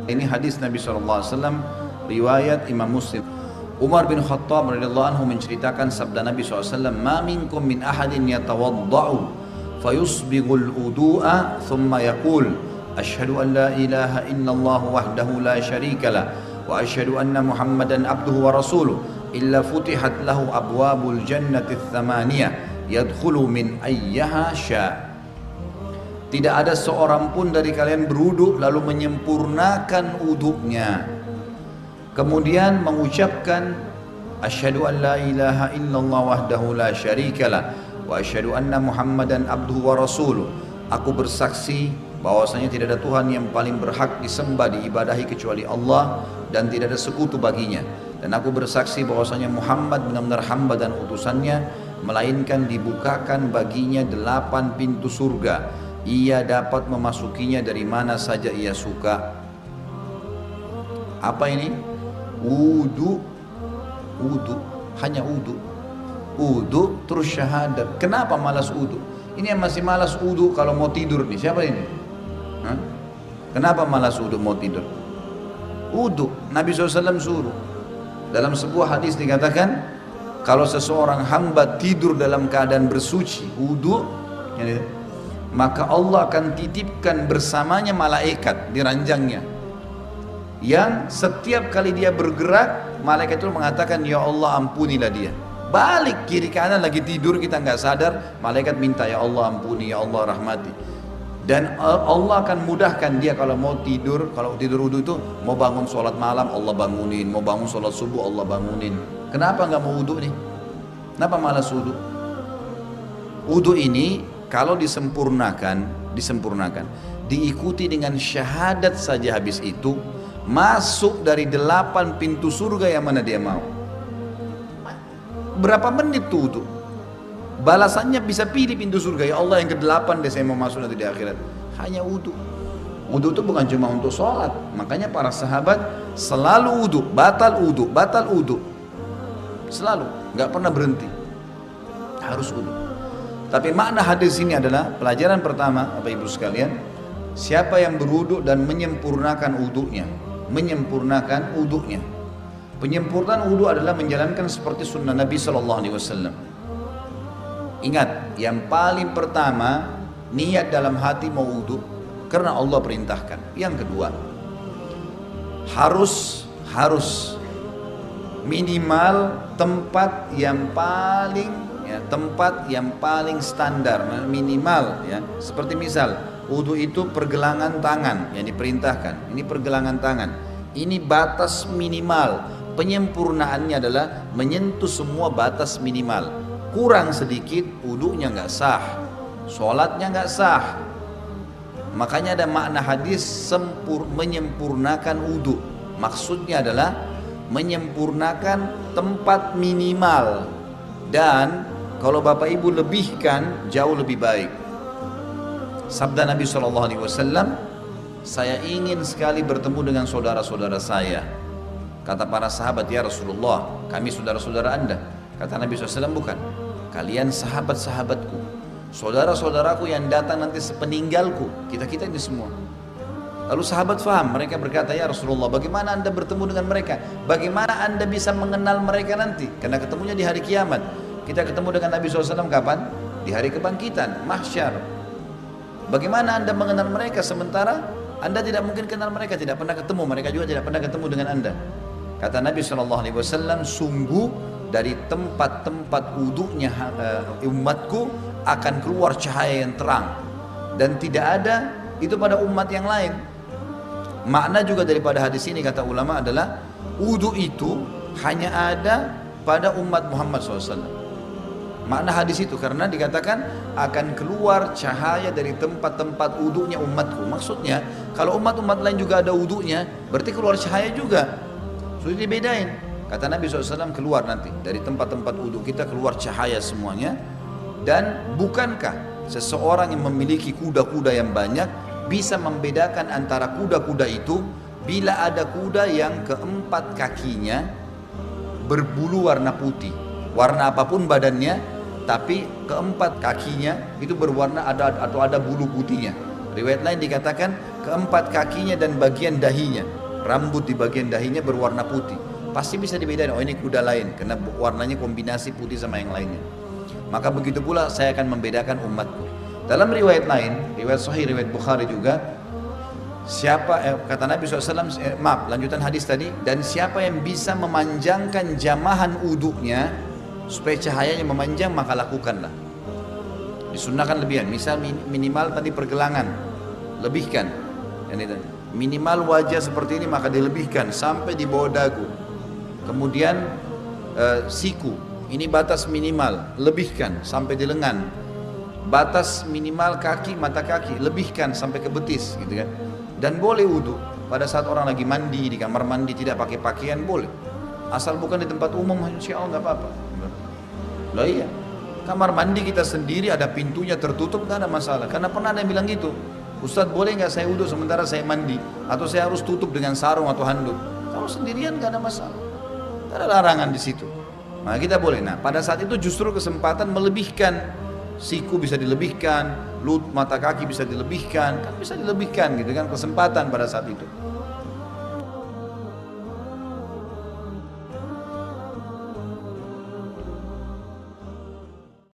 Ini hadis Nabi SAW, riwayat Imam Muslim. Umar bin Khattab radhiyallahu anhu menceritakan sabda Nabi SAW, "Ma minkum min ahadin yatawadda'u fayusbighul wudu'a thumma yaqul asyhadu an la ilaha illallah wahdahu la syarika lah wa asyhadu anna Muhammadan abduhu wa rasuluh illa futihat lahu abwabul jannati tsamaniyah yadkhulu min ayyaha sya'." Tidak ada seorang pun dari kalian berwudu lalu menyempurnakan wudunya, kemudian mengucapkan asyhadu an la ilaha illallah wahdahu la syarikalah wa asyhadu anna Muhammadan abduhu wa rasuluh. Aku bersaksi bahwasanya tidak ada Tuhan yang paling berhak disembah diibadahi kecuali Allah dan tidak ada sekutu baginya, dan aku bersaksi bahwasanya Muhammad benar-benar hamba dan utusannya, melainkan dibukakan baginya 8 pintu surga, ia dapat memasukinya dari mana saja ia suka. Apa ini? Wudu, hanya wudu terus syahadat. Kenapa malas wudu? Ini yang masih malas wudu kalau mau tidur nih, siapa ini? Hah? Kenapa malas wudu mau tidur? Wudu, Nabi SAW suruh. Dalam sebuah hadis dikatakan, kalau seseorang hamba tidur dalam keadaan bersuci, wudu, maka Allah akan titipkan bersamanya malaikat di ranjangnya, yang setiap kali dia bergerak, malaikat itu mengatakan, ya Allah ampunilah dia. Balik kiri kanan lagi tidur kita nggak sadar, malaikat minta, ya Allah ampuni, ya Allah rahmati. Dan Allah akan mudahkan dia kalau mau tidur, kalau tidur wudu itu mau bangun sholat malam Allah bangunin, mau bangun sholat subuh Allah bangunin. Kenapa nggak mau wudu nih? Kenapa malas wudu? Wudu ini kalau disempurnakan, diikuti dengan syahadat saja, habis itu masuk dari 8 pintu surga yang mana dia mau. Berapa menit tuh wudu? Balasannya bisa pilih pintu surga, ya Allah yang ke-8 deh saya mau masuk nanti di akhirat. Hanya wudu. Wudu itu bukan cuma untuk sholat, makanya para sahabat selalu wudu, batal wudu, selalu, nggak pernah berhenti, harus wudu. Tapi makna hadis ini adalah pelajaran pertama, Bapak Ibu sekalian, siapa yang berwudu dan menyempurnakan wudunya, penyempurnaan wudu adalah menjalankan seperti sunnah Nabi SAW. Ingat, yang paling pertama niat dalam hati mau wudu karena Allah perintahkan. Yang kedua, harus minimal tempat yang paling standar, minimal ya. Seperti misal wudu itu pergelangan tangan yang diperintahkan, ini pergelangan tangan, ini batas minimal. Penyempurnaannya adalah menyentuh semua batas minimal. Kurang sedikit wudunya nggak sah, sholatnya nggak sah. Makanya ada makna hadis menyempurnakan wudu, maksudnya adalah menyempurnakan tempat minimal. Dan kalau Bapak Ibu lebihkan jauh lebih baik. Sabda Nabi SAW, saya ingin sekali bertemu dengan saudara-saudara saya. Kata para sahabat, ya Rasulullah, kami saudara-saudara Anda. Kata Nabi SAW, bukan, kalian sahabat-sahabatku, saudara-saudaraku yang datang nanti sepeninggalku, kita ini semua. Lalu sahabat faham, mereka berkata, ya Rasulullah, bagaimana Anda bertemu dengan mereka? Bagaimana Anda bisa mengenal mereka nanti? Karena ketemunya di hari kiamat. Kita ketemu dengan Nabi SAW kapan? Di hari kebangkitan, mahsyar. Bagaimana Anda mengenal mereka sementara Anda tidak mungkin kenal mereka, tidak pernah ketemu, mereka juga tidak pernah ketemu dengan Anda. Kata Nabi SAW, sungguh dari tempat-tempat wudunya umatku akan keluar cahaya yang terang, dan tidak ada itu pada umat yang lain. Makna juga daripada hadis ini kata ulama adalah wudu itu hanya ada pada umat Muhammad SAW. Makna hadis itu karena dikatakan akan keluar cahaya dari tempat-tempat wudunya umatku. Maksudnya kalau umat-umat lain juga ada wudunya, berarti keluar cahaya juga. Sudah dibedain. Kata Nabi SAW, keluar nanti dari tempat-tempat wudu kita keluar cahaya semuanya. Dan bukankah seseorang yang memiliki kuda-kuda yang banyak bisa membedakan antara kuda-kuda itu bila ada kuda yang keempat kakinya berbulu warna putih, warna apapun badannya, tapi keempat kakinya itu berwarna atau ada bulu putihnya. Riwayat lain dikatakan keempat kakinya dan bagian dahinya, rambut di bagian dahinya berwarna putih. Pasti bisa dibedakan, oh ini kuda lain karena warnanya kombinasi putih sama yang lainnya. Maka begitu pula saya akan membedakan umatku. Dalam riwayat lain, riwayat sahih, riwayat Bukhari juga, kata Nabi SAW, lanjutan hadis tadi, dan siapa yang bisa memanjangkan jamahan uduknya supaya cahayanya memanjang, maka lakukanlah. Disunnahkan lebihan, misal minimal tadi pergelangan, lebihkan. Minimal wajah seperti ini maka dilebihkan sampai di bawah dagu. Kemudian siku, ini batas minimal, lebihkan sampai di lengan. Batas minimal kaki, mata kaki, lebihkan sampai ke betis, gitu kan. Dan boleh wudhu pada saat orang lagi mandi, di kamar mandi tidak pakai pakaian boleh, asal bukan di tempat umum, insya Allah nggak apa-apa. Loh iya, kamar mandi kita sendiri ada pintunya tertutup nggak ada masalah. Karena pernah ada yang bilang gitu, Ustadz boleh nggak saya wudhu sementara saya mandi, atau saya harus tutup dengan sarung atau handuk? Kalau sendirian nggak ada masalah, nggak ada larangan di situ. Nah kita boleh. Nah pada saat itu justru kesempatan melebihkan, siku bisa dilebihkan, mata kaki bisa dilebihkan, kan bisa dilebihkan gitu kan, kesempatan pada saat itu.